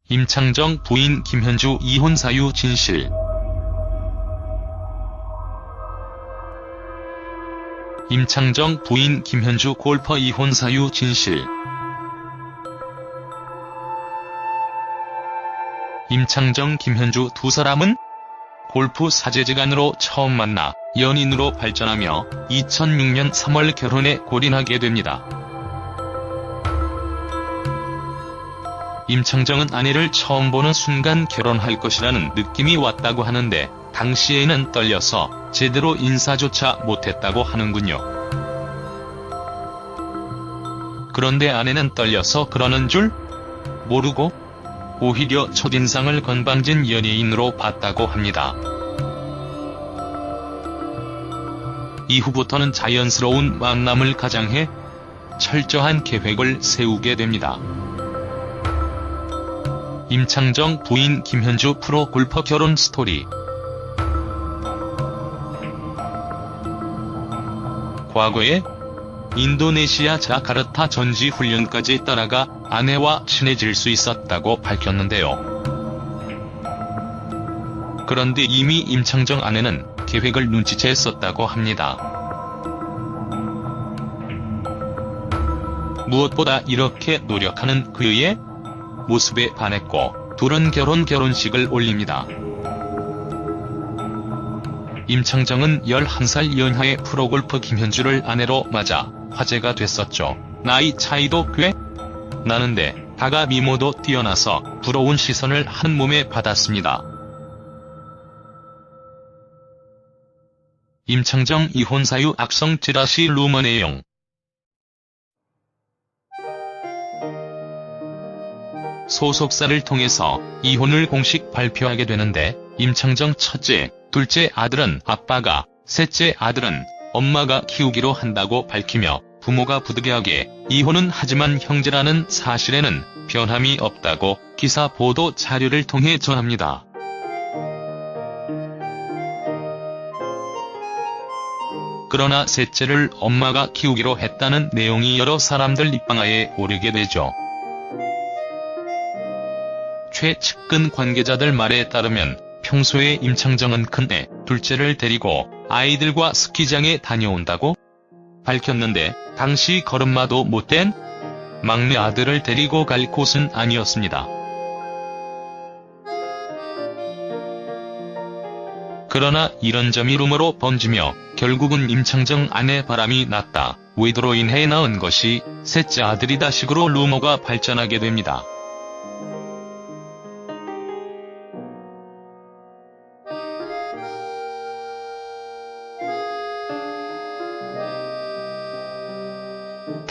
임창정 부인 김현주 이혼 사유 진실. 임창정 부인 김현주 골퍼 이혼 사유 진실. 임창정 김현주 두 사람은 골프 사제지간으로 처음 만나 연인으로 발전하며 2006년 3월 결혼에 골인하게 됩니다. 임창정은 아내를 처음 보는 순간 결혼할 것이라는 느낌이 왔다고 하는데 당시에는 떨려서 제대로 인사조차 못했다고 하는군요. 그런데 아내는 떨려서 그러는 줄 모르고 오히려 첫인상을 건방진 연예인으로 봤다고 합니다. 이후부터는 자연스러운 만남을 가장해 철저한 계획을 세우게 됩니다. 임창정 부인 김현주 프로 골퍼 결혼 스토리. 과거에 인도네시아 자카르타 전지 훈련까지 따라가 아내와 친해질 수 있었다고 밝혔는데요. 그런데 이미 임창정 아내는 계획을 눈치챘었다고 합니다. 무엇보다 이렇게 노력하는 그의 모습에 반했고 둘은 결혼식을 올립니다. 임창정은 11살 연하의 프로골퍼 김현주를 아내로 맞아 화제가 됐었죠. 나이 차이도 꽤 나는데 다가 미모도 뛰어나서 부러운 시선을 한몸에 받았습니다. 임창정 이혼 사유 악성 찌라시 루머 내용. 소속사를 통해서 이혼을 공식 발표하게 되는데 임창정 첫째, 둘째 아들은 아빠가, 셋째 아들은 엄마가 키우기로 한다고 밝히며 부모가 부득이하게 이혼은 하지만 형제라는 사실에는 변함이 없다고 기사 보도 자료를 통해 전합니다. 그러나 셋째를 엄마가 키우기로 했다는 내용이 여러 사람들 입방아에 오르게 되죠. 최측근 관계자들 말에 따르면 평소에 임창정은 큰애, 둘째를 데리고 아이들과 스키장에 다녀온다고 밝혔는데 당시 걸음마도 못된 막내 아들을 데리고 갈 곳은 아니었습니다. 그러나 이런 점이 루머로 번지며 결국은 임창정 아내 바람이 났다, 외도로 인해 낳은 것이 셋째 아들이다 식으로 루머가 발전하게 됩니다.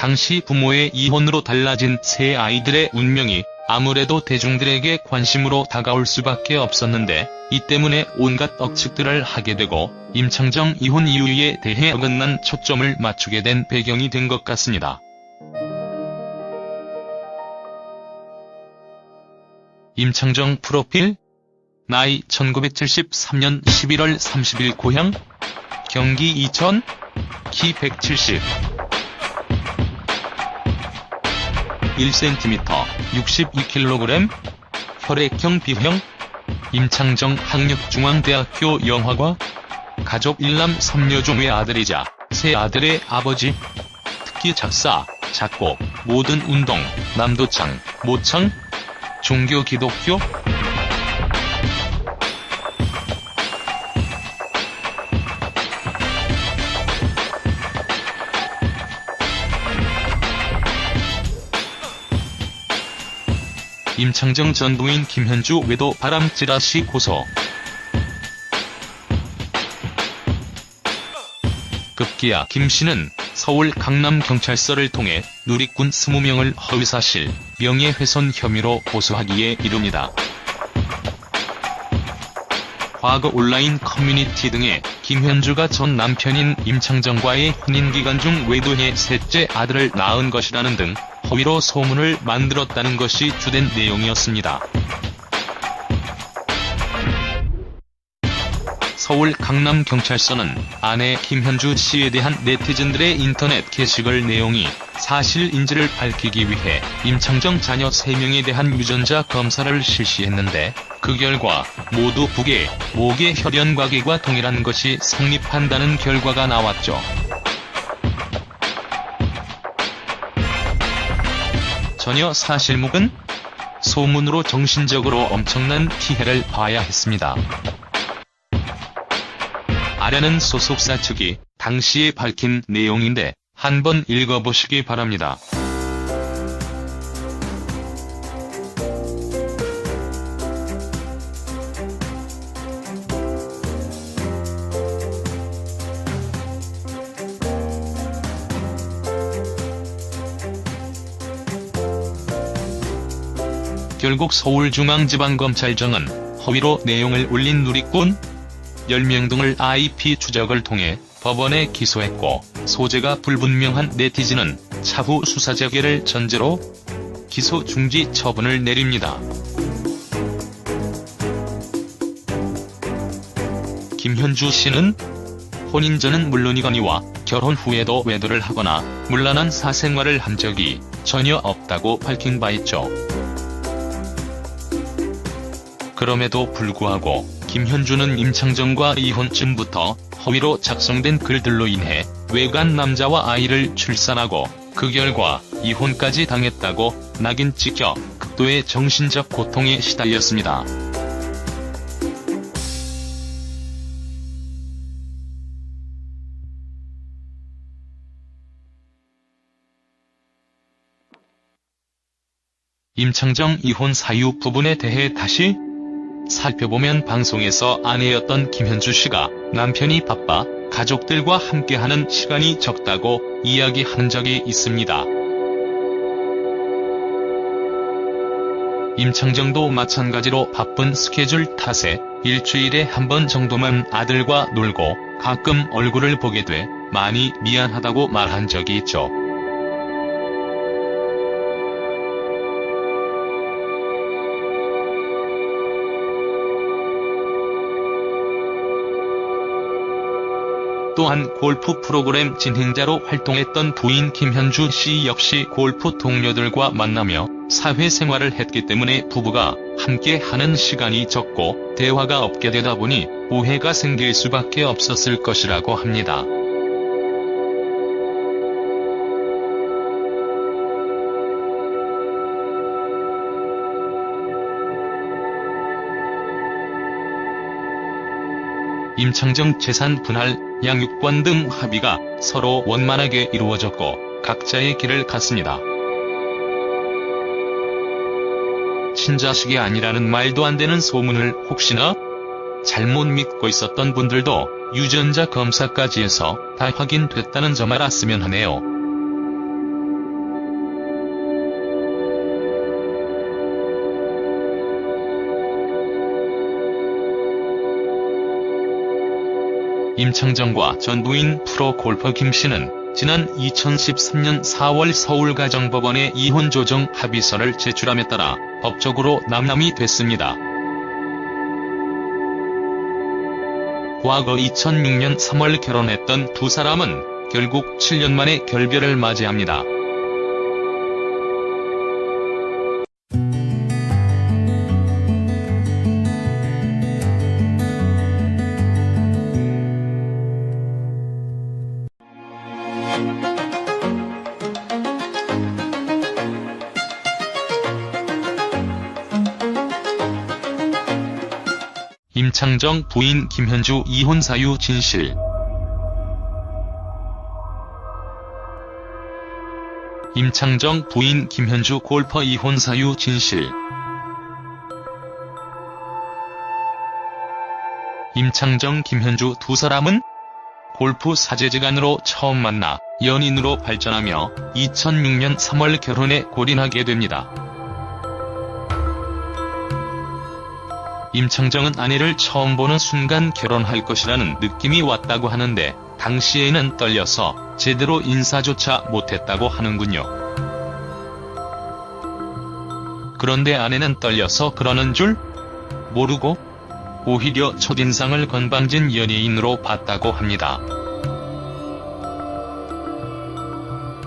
당시 부모의 이혼으로 달라진 세 아이들의 운명이 아무래도 대중들에게 관심으로 다가올 수밖에 없었는데 이 때문에 온갖 억측들을 하게 되고 임창정 이혼 이유에 대해 어긋난 초점을 맞추게 된 배경이 된 것 같습니다. 임창정 프로필. 나이 1973년 11월 30일 고향 경기 이천, 키 170, 1cm, 62kg, 혈액형 B형, 임창정 학력중앙대학교 영화과, 가족 1남 3여종 외아들이자 세 아들의 아버지, 특기 작사, 작곡, 모든 운동, 남도창, 모창, 종교 기독교. 임창정 전 부인 김현주 외도 바람 찌라시 고소. 급기야 김씨는 서울 강남경찰서를 통해 누리꾼 20명을 허위사실, 명예훼손 혐의로 고소하기에 이릅니다. 과거 온라인 커뮤니티 등에 김현주가 전 남편인 임창정과의 혼인기간 중 외도해 셋째 아들을 낳은 것이라는 등 허위로 소문을 만들었다는 것이 주된 내용이었습니다. 서울 강남경찰서는 아내 김현주 씨에 대한 네티즌들의 인터넷 게시글 내용이 사실인지를 밝히기 위해 임창정 자녀 3명에 대한 유전자 검사를 실시했는데 그 결과 모두 북의 목의 혈연과계가 동일한 것이 성립한다는 결과가 나왔죠. 전혀 사실무근? 소문으로 정신적으로 엄청난 피해를 봐야 했습니다. 아래는 소속사 측이 당시에 밝힌 내용인데 한번 읽어보시기 바랍니다. 결국 서울중앙지방검찰청은 허위로 내용을 올린 누리꾼 10명 등을 IP 추적을 통해 법원에 기소했고, 소재가 불분명한 네티즌은 차후 수사 재개를 전제로 기소 중지 처분을 내립니다. 김현주 씨는 혼인 전은 물론이거니와 결혼 후에도 외도를 하거나 문란한 사생활을 한 적이 전혀 없다고 밝힌 바 있죠. 그럼에도 불구하고 김현주는 임창정과 이혼쯤부터 허위로 작성된 글들로 인해 외간 남자와 아이를 출산하고 그 결과 이혼까지 당했다고 낙인 찍혀 극도의 정신적 고통에 시달렸습니다. 임창정 이혼 사유 부분에 대해 다시 살펴보면 방송에서 아내였던 김현주 씨가 남편이 바빠 가족들과 함께하는 시간이 적다고 이야기한 적이 있습니다. 임창정도 마찬가지로 바쁜 스케줄 탓에 일주일에 한 번 정도만 아들과 놀고 가끔 얼굴을 보게 돼 많이 미안하다고 말한 적이 있죠. 또한 골프 프로그램 진행자로 활동했던 부인 김현주 씨 역시 골프 동료들과 만나며 사회생활을 했기 때문에 부부가 함께 하는 시간이 적고 대화가 없게 되다 보니 오해가 생길 수밖에 없었을 것이라고 합니다. 임창정 재산 분할, 양육권 등 합의가 서로 원만하게 이루어졌고 각자의 길을 갔습니다. 친자식이 아니라는 말도 안 되는 소문을 혹시나 잘못 믿고 있었던 분들도 유전자 검사까지 해서 다 확인됐다는 점 알았으면 하네요. 임창정과 전 부인 프로골퍼 김씨는 지난 2013년 4월 서울가정법원에 이혼조정 합의서를 제출함에 따라 법적으로 남남이 됐습니다. 과거 2006년 3월 결혼했던 두 사람은 결국 7년 만에 결별을 맞이합니다. 임창정 부인 김현주 이혼 사유 진실. 임창정 부인 김현주 골퍼 이혼 사유 진실. 임창정 김현주 두 사람은 골프 사제지간으로 처음 만나 연인으로 발전하며 2006년 3월 결혼에 골인하게 됩니다. 임창정은 아내를 처음 보는 순간 결혼할 것이라는 느낌이 왔다고 하는데 당시에는 떨려서 제대로 인사조차 못했다고 하는군요. 그런데 아내는 떨려서 그러는 줄 모르고 오히려 첫인상을 건방진 연예인으로 봤다고 합니다.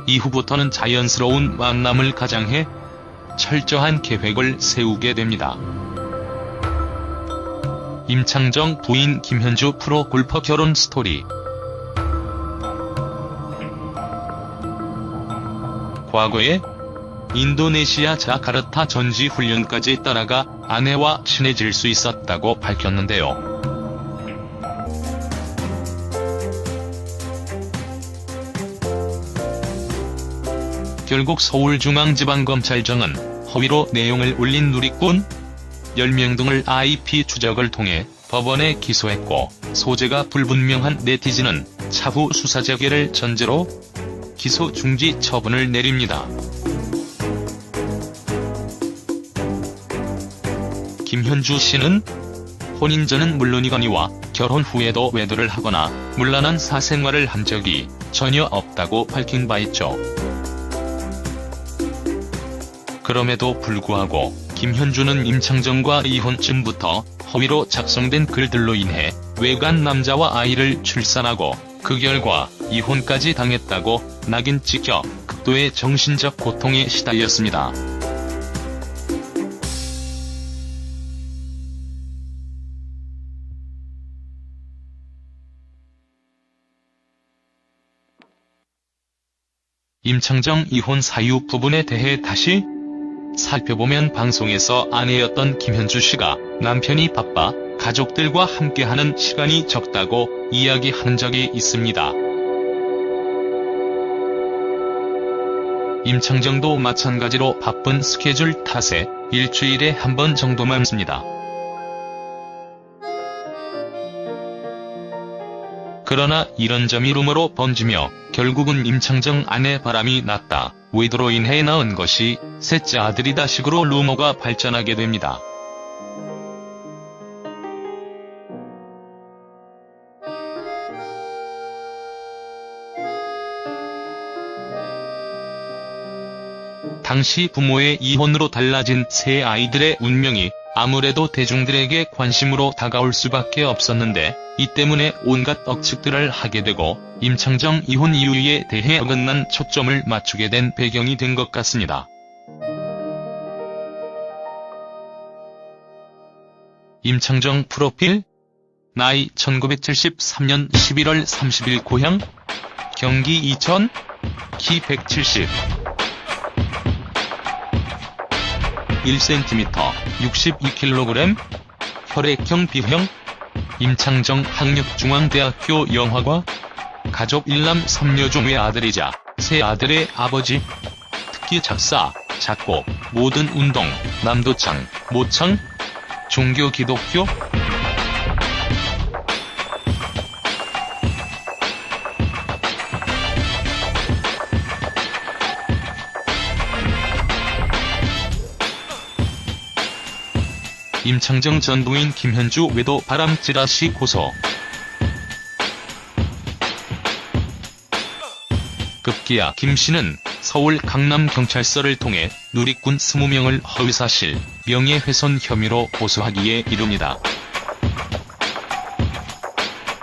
이후부터는 자연스러운 만남을 가장해 철저한 계획을 세우게 됩니다. 임창정 부인 김현주 프로 골퍼 결혼 스토리. 과거에 인도네시아 자카르타 전지 훈련까지 따라가 아내와 친해질 수 있었다고 밝혔는데요. 결국 서울중앙지방검찰청은 허위로 내용을 올린 누리꾼 10명 등을 IP 추적을 통해 법원에 기소했고, 소재가 불분명한 네티즌은 차후 수사 재개를 전제로 기소 중지 처분을 내립니다. 김현주 씨는 혼인 전은 물론이거니와 결혼 후에도 외도를 하거나 문란한 사생활을 한 적이 전혀 없다고 밝힌 바 있죠. 그럼에도 불구하고 김현주는 임창정과 이혼 즈음부터 허위로 작성된 글들로 인해 외간 남자와 아이를 출산하고 그 결과 이혼까지 당했다고 낙인 찍혀 극도의 정신적 고통에 시달렸습니다. 임창정 이혼 사유 부분에 대해 다시 살펴보면 방송에서 아내였던 김현주 씨가 남편이 바빠 가족들과 함께하는 시간이 적다고 이야기한 적이 있습니다. 임창정도 마찬가지로 바쁜 스케줄 탓에 일주일에 한 번 정도만 씁니다. 그러나 이런 점이 루머로 번지며 결국은 임창정 아내 바람이 났다, 외도로 인해 낳은 것이 셋째 아들이다 식으로 루머가 발전하게 됩니다. 당시 부모의 이혼으로 달라진 세 아이들의 운명이 아무래도 대중들에게 관심으로 다가올 수밖에 없었는데, 이 때문에 온갖 억측들을 하게 되고 임창정 이혼 이유에 대해 어긋난 초점을 맞추게 된 배경이 된 것 같습니다. 임창정 프로필. 나이 1973년 11월 30일 고향 경기 이천. 키 170. 1cm, 62kg, 혈액형 B형, 임창정 학력중앙대학교 영화과, 가족 1남 3녀 중 외아들이자 세 아들의 아버지, 특기 작사, 작곡, 모든 운동, 남도창, 모창, 종교 기독교. 임창정 전 부인 김현주 외도 바람 찌라시 고소. 급기야 김 씨는 서울 강남경찰서를 통해 누리꾼 20명을 허위사실, 명예훼손 혐의로 고소하기에 이릅니다.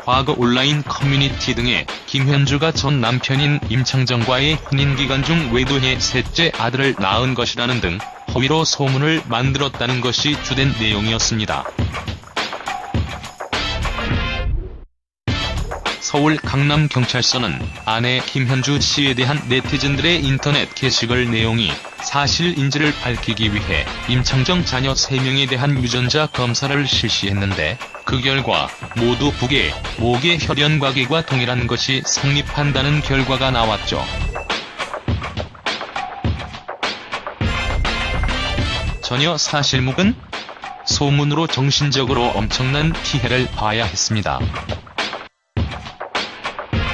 과거 온라인 커뮤니티 등에 김현주가 전 남편인 임창정과의 혼인기간 중 외도해 셋째 아들을 낳은 것이라는 등 허위로 소문을 만들었다는 것이 주된 내용이었습니다. 서울 강남경찰서는 아내 김현주 씨에 대한 네티즌들의 인터넷 게시글 내용이 사실인지를 밝히기 위해 임창정 자녀 3명에 대한 유전자 검사를 실시했는데, 그 결과 모두 북의 목의 혈연과계가 동일한 것이 성립한다는 결과가 나왔죠. 전혀 사실무근? 소문으로 정신적으로 엄청난 피해를 봐야 했습니다.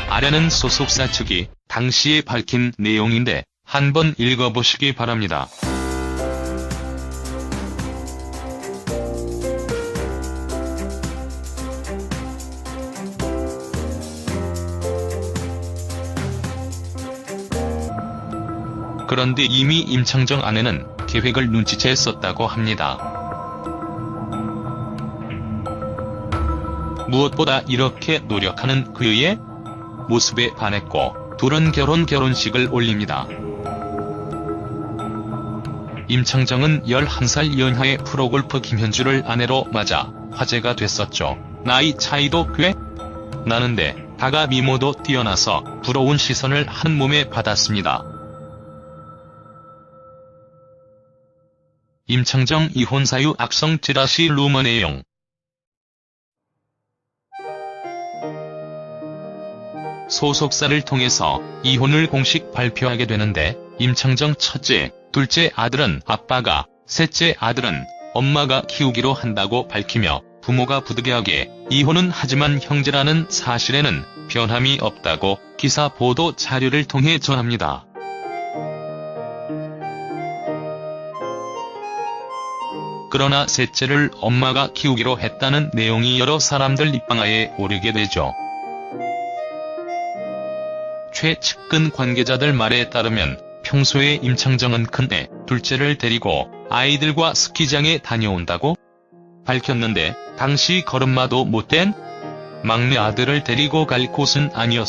아래는 소속사 측이 당시에 밝힌 내용인데 한번 읽어보시기 바랍니다. 그런데 이미 임창정 아내는 계획을 눈치챘었다고 합니다. 무엇보다 이렇게 노력하는 그의 모습에 반했고 둘은 결혼식을 올립니다. 임창정은 11살 연하의 프로골프 김현주를 아내로 맞아 화제가 됐었죠. 나이 차이도 꽤 나는데 다가 미모도 뛰어나서 부러운 시선을 한몸에 받았습니다. 임창정 이혼 사유 악성 찌라시 루머 내용. 소속사를 통해서 이혼을 공식 발표하게 되는데 임창정 첫째, 둘째 아들은 아빠가, 셋째 아들은 엄마가 키우기로 한다고 밝히며 부모가 부득이하게 이혼은 하지만 형제라는 사실에는 변함이 없다고 기사 보도 자료를 통해 전합니다. 그러나 셋째를 엄마가 키우기로 했다는 내용이 여러 사람들 입방아에 오르게 되죠. 최측근 관계자들 말에 따르면 평소에 임창정은 큰애, 둘째를 데리고 아이들과 스키장에 다녀온다고 밝혔는데 당시 걸음마도 못 뗀 막내 아들을 데리고 갈 곳은 아니었습니다.